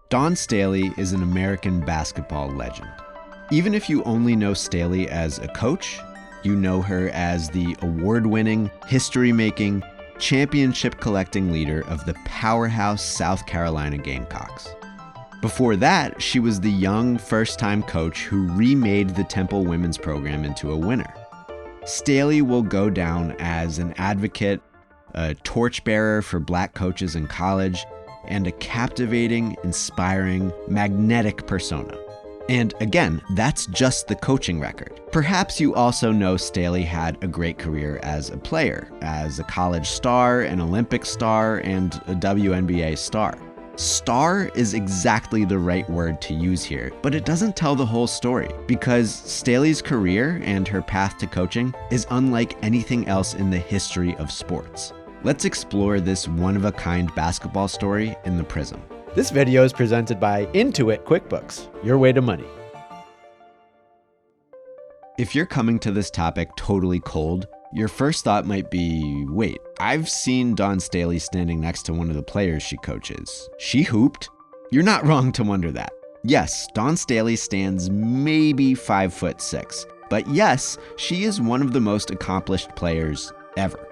Dawn Staley is an American basketball legend. Even if you only know Staley as a coach, you know her as the award-winning, history-making, championship-collecting leader of the powerhouse South Carolina Gamecocks. Before that, she was the young, first-time coach who remade the Temple women's program into a winner. Staley will go down as an advocate, a torchbearer for black coaches in college, and a captivating, inspiring, magnetic persona. And again, that's just the coaching record. Perhaps you also know Staley had a great career as a player, as a college star, an Olympic star, and a WNBA star. Star is exactly the right word to use here, but it doesn't tell the whole story, because Staley's career and her path to coaching is unlike anything else in the history of sports. Let's explore this one-of-a-kind basketball story in the Prism. This video is presented by Intuit QuickBooks, your way to money. If you're coming to this topic totally cold, your first thought might be, wait, I've seen Dawn Staley standing next to one of the players she coaches. She hooped? You're not wrong to wonder that. Yes, Dawn Staley stands maybe 5'6", but yes, she is one of the most accomplished players ever.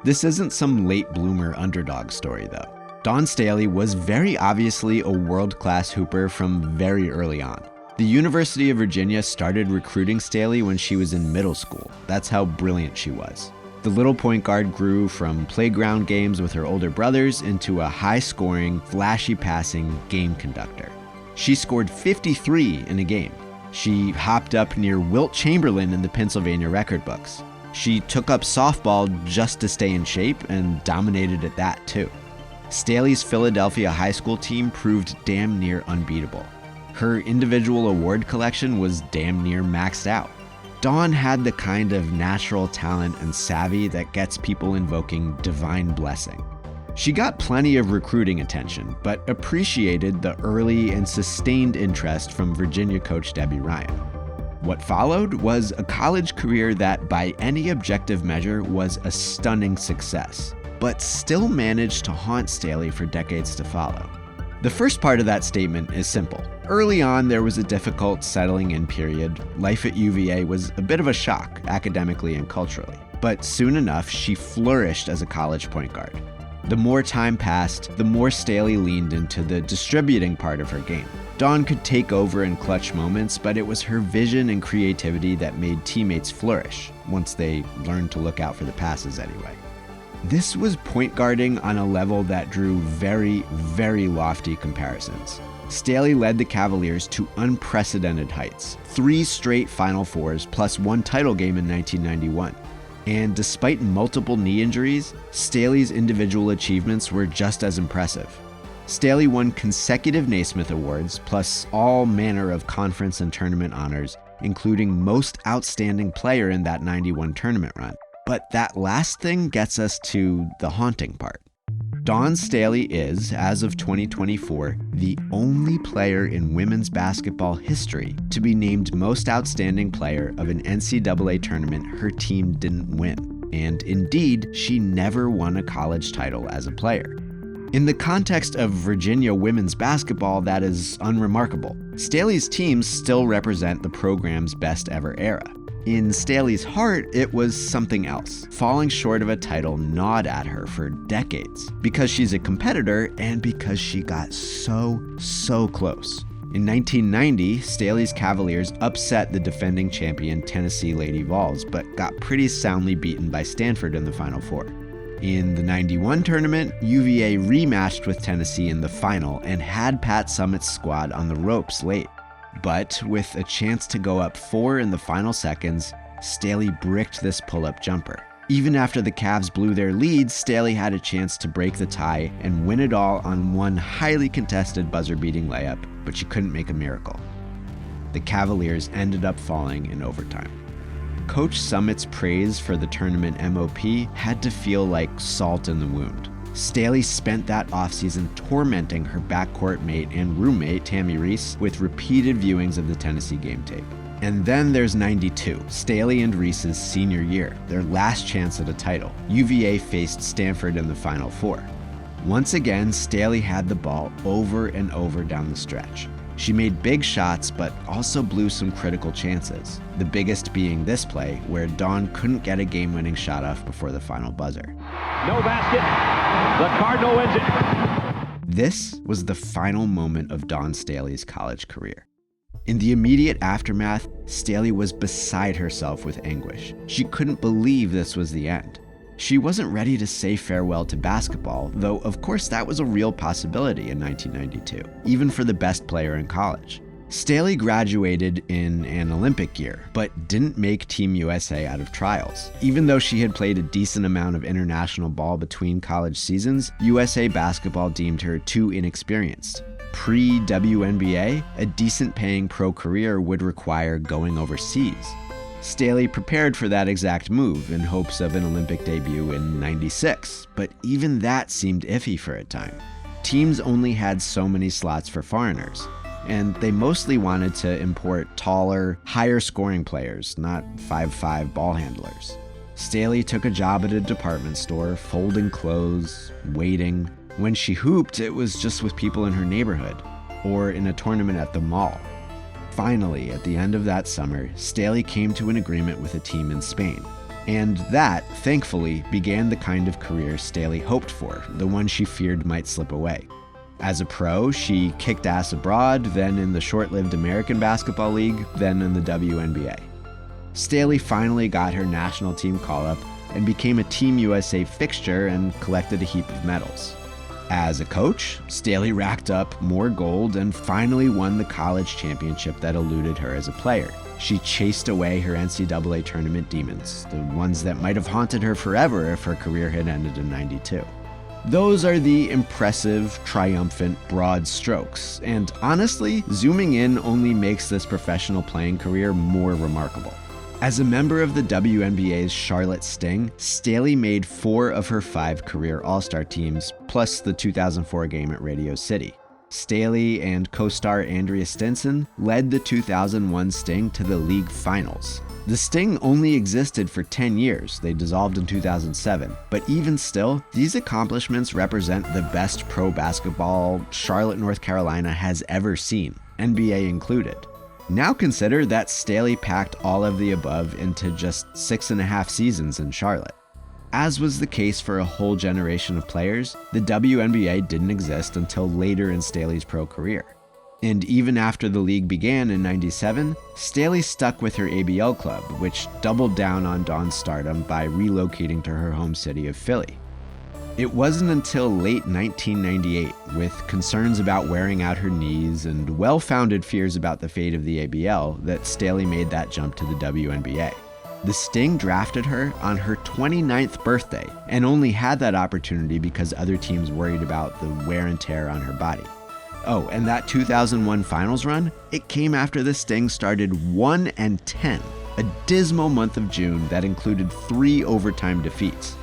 This isn't some late bloomer underdog story though. Dawn Staley was very obviously a world-class hooper from very early on. The University of Virginia started recruiting Staley when she was in middle school. That's how brilliant she was. The little point guard grew from playground games with her older brothers into a high-scoring, flashy passing game conductor. She scored 53 in a game. She hopped up near Wilt Chamberlain in the Pennsylvania record books. She took up softball just to stay in shape and dominated at that too. Staley's Philadelphia high school team proved damn near unbeatable. Her individual award collection was damn near maxed out. Dawn had the kind of natural talent and savvy that gets people invoking divine blessing. She got plenty of recruiting attention, but appreciated the early and sustained interest from Virginia coach Debbie Ryan. What followed was a college career that, by any objective measure, was a stunning success, but still managed to haunt Staley for decades to follow. The first part of that statement is simple. Early on, there was a difficult settling in period. Life at UVA was a bit of a shock, academically and culturally. But soon enough, she flourished as a college point guard. The more time passed, the more Staley leaned into the distributing part of her game. Dawn could take over in clutch moments, but it was her vision and creativity that made teammates flourish, once they learned to look out for the passes anyway. This was point guarding on a level that drew very, very lofty comparisons. Staley led the Cavaliers to unprecedented heights, 3 straight Final Fours plus 1 title game in 1991. And despite multiple knee injuries, Staley's individual achievements were just as impressive. Staley won consecutive Naismith Awards, plus all manner of conference and tournament honors, including Most Outstanding Player in that 91 tournament run. But that last thing gets us to the haunting part. Dawn Staley is, as of 2024, the only player in women's basketball history to be named Most Outstanding Player of an NCAA tournament her team didn't win. And indeed, she never won a college title as a player. In the context of Virginia women's basketball, that is unremarkable. Staley's teams still represent the program's best ever era. In Staley's heart, it was something else. Falling short of a title gnawed at her for decades because she's a competitor and because she got so close. In 1990, Staley's Cavaliers upset the defending champion Tennessee Lady Vols, but got pretty soundly beaten by Stanford in the Final Four. In the 91 tournament, UVA rematched with Tennessee in the final and had Pat Summitt's squad on the ropes late. But with a chance to go up 4 in the final seconds, Staley bricked this pull-up jumper. Even after the Cavs blew their lead, Staley had a chance to break the tie and win it all on one highly contested buzzer-beating layup, but she couldn't make a miracle. The Cavaliers ended up falling in overtime. Coach Summitt's praise for the tournament MOP had to feel like salt in the wound. Staley spent that offseason tormenting her backcourt mate and roommate, Tammy Reese, with repeated viewings of the Tennessee game tape. And then there's 92, Staley and Reese's senior year, their last chance at a title. UVA faced Stanford in the Final Four. Once again, Staley had the ball over and over down the stretch. She made big shots, but also blew some critical chances, the biggest being this play, where Dawn couldn't get a game-winning shot off before the final buzzer. No basket. The Cardinal wins it. This was the final moment of Dawn Staley's college career. In the immediate aftermath, Staley was beside herself with anguish. She couldn't believe this was the end. She wasn't ready to say farewell to basketball, though of course that was a real possibility in 1992, even for the best player in college. Staley graduated in an Olympic year, but didn't make Team USA out of trials. Even though she had played a decent amount of international ball between college seasons, USA basketball deemed her too inexperienced. Pre-WNBA, a decent paying pro career would require going overseas. Staley prepared for that exact move in hopes of an Olympic debut in '96, but even that seemed iffy for a time. Teams only had so many slots for foreigners, and they mostly wanted to import taller, higher scoring players, not 5'5" ball handlers. Staley took a job at a department store, folding clothes, waiting. When she hooped, it was just with people in her neighborhood, or in a tournament at the mall. Finally, at the end of that summer, Staley came to an agreement with a team in Spain. And that, thankfully, began the kind of career Staley hoped for, the one she feared might slip away. As a pro, she kicked ass abroad, then in the short-lived American Basketball League, then in the WNBA. Staley finally got her national team call-up and became a Team USA fixture and collected a heap of medals. As a coach, Staley racked up more gold and finally won the college championship that eluded her as a player. She chased away her NCAA tournament demons, the ones that might have haunted her forever if her career had ended in '92. Those are the impressive, triumphant, broad strokes, and honestly, zooming in only makes this professional playing career more remarkable. As a member of the WNBA's Charlotte Sting, Staley made 4 of her 5 career All-Star teams, plus the 2004 game at Radio City. Staley and co-star Andrea Stinson led the 2001 Sting to the league finals. The Sting only existed for 10 years, they dissolved in 2007, but even still, these accomplishments represent the best pro basketball Charlotte, North Carolina has ever seen, NBA included. Now consider that Staley packed all of the above into just 6.5 seasons in Charlotte. As was the case for a whole generation of players, the WNBA didn't exist until later in Staley's pro career. And even after the league began in '97, Staley stuck with her ABL club, which doubled down on Dawn's stardom by relocating to her home city of Philly. It wasn't until late 1998, with concerns about wearing out her knees and well-founded fears about the fate of the ABL, that Staley made that jump to the WNBA. The Sting drafted her on her 29th birthday and only had that opportunity because other teams worried about the wear and tear on her body. Oh, and that 2001 finals run? It came after the Sting started 1-10, a dismal month of June that included 3 overtime defeats.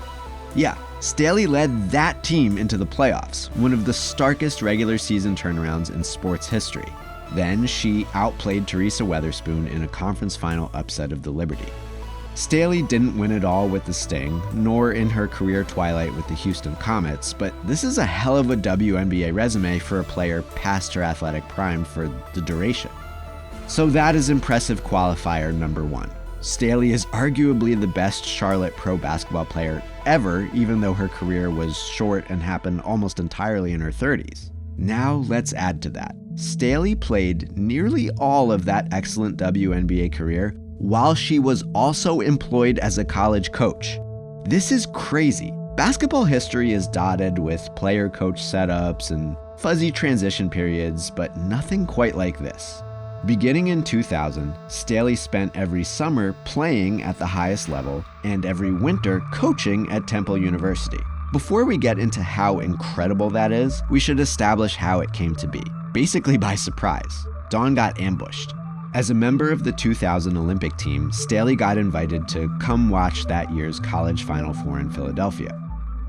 Yeah, Staley led that team into the playoffs, one of the starkest regular season turnarounds in sports history. Then she outplayed Teresa Weatherspoon in a conference final upset of the Liberty. Staley didn't win it all with the Sting, nor in her career twilight with the Houston Comets, but this is a hell of a WNBA resume for a player past her athletic prime for the duration. So that is impressive qualifier number 1. Staley is arguably the best Charlotte pro basketball player ever, even though her career was short and happened almost entirely in her 30s. Now let's add to that. Staley played nearly all of that excellent WNBA career while she was also employed as a college coach. This is crazy. Basketball history is dotted with player-coach setups and fuzzy transition periods, but nothing quite like this. Beginning in 2000, Staley spent every summer playing at the highest level and every winter coaching at Temple University. Before we get into how incredible that is, we should establish how it came to be. Basically by surprise. Dawn got ambushed. As a member of the 2000 Olympic team, Staley got invited to come watch that year's college Final Four in Philadelphia.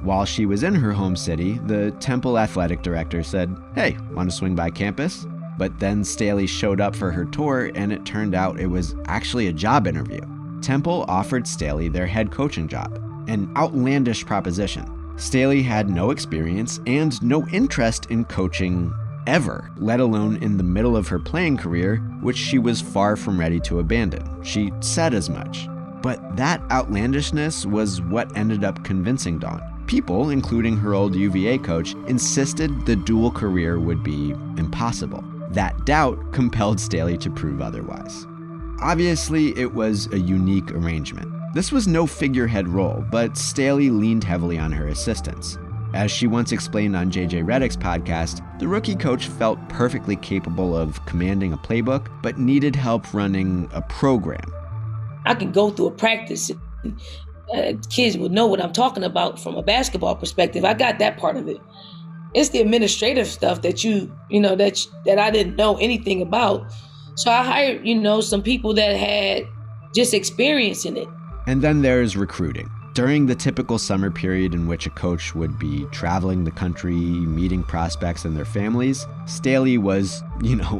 While she was in her home city, the Temple athletic director said, "Hey, want to swing by campus?" But then Staley showed up for her tour, and it turned out it was actually a job interview. Temple offered Staley their head coaching job, an outlandish proposition. Staley had no experience and no interest in coaching ever, let alone in the middle of her playing career, which she was far from ready to abandon. She said as much. But that outlandishness was what ended up convincing Dawn. People, including her old UVA coach, insisted the dual career would be impossible. That doubt compelled Staley to prove otherwise. Obviously, it was a unique arrangement. This was no figurehead role, but Staley leaned heavily on her assistants. As she once explained on JJ Redick's podcast, the rookie coach felt perfectly capable of commanding a playbook, but needed help running a program. I can go through a practice and kids would know what I'm talking about from a basketball perspective. I got that part of it. It's the administrative stuff that that I didn't know anything about. So I hired, some people that had just experience in it. And then there's recruiting. During the typical summer period in which a coach would be traveling the country, meeting prospects and their families, Staley was,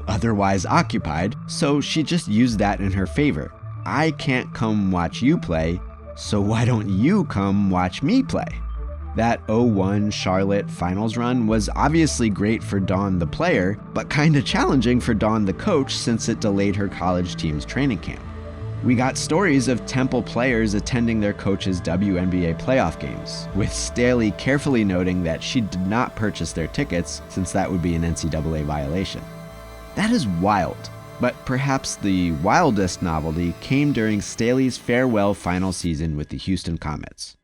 otherwise occupied, so she just used that in her favor. I can't come watch you play, so why don't you come watch me play? That 0-1 Charlotte finals run was obviously great for Dawn the player, but kinda challenging for Dawn the coach since it delayed her college team's training camp. We got stories of Temple players attending their coach's WNBA playoff games, with Staley carefully noting that she did not purchase their tickets since that would be an NCAA violation. That is wild, but perhaps the wildest novelty came during Staley's farewell final season with the Houston Comets.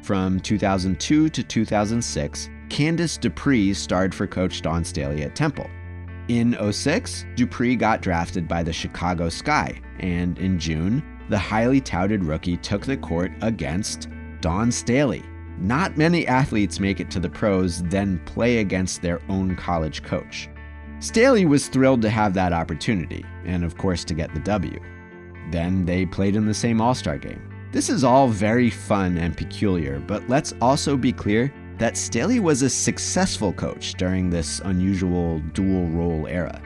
From 2002 to 2006, Candace Dupree starred for Coach Dawn Staley at Temple. In 2006, Dupree got drafted by the Chicago Sky, and in June, the highly touted rookie took the court against Dawn Staley. Not many athletes make it to the pros, then play against their own college coach. Staley was thrilled to have that opportunity, and of course to get the W. Then they played in the same All-Star game. This is all very fun and peculiar, but let's also be clear that Staley was a successful coach during this unusual dual-role era.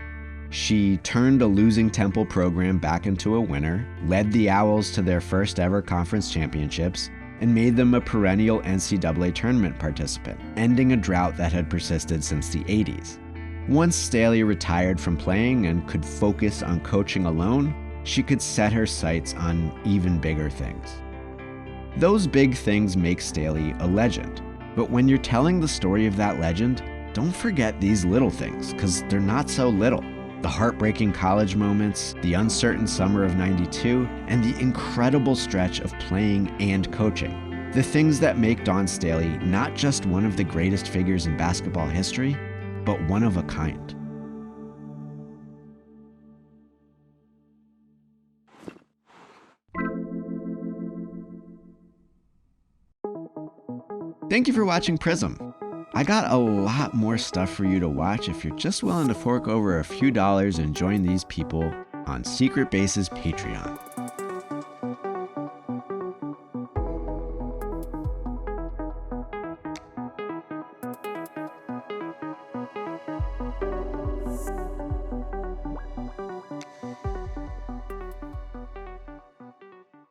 She turned a losing Temple program back into a winner, led the Owls to their first ever conference championships, and made them a perennial NCAA tournament participant, ending a drought that had persisted since the 80s. Once Staley retired from playing and could focus on coaching alone, she could set her sights on even bigger things. Those big things make Staley a legend. But when you're telling the story of that legend, don't forget these little things, because they're not so little. The heartbreaking college moments, the uncertain summer of '92, and the incredible stretch of playing and coaching. The things that make Dawn Staley not just one of the greatest figures in basketball history, but one of a kind. Thank you for watching Prism. I got a lot more stuff for you to watch if you're just willing to fork over a few dollars and join these people on Secret Base's Patreon.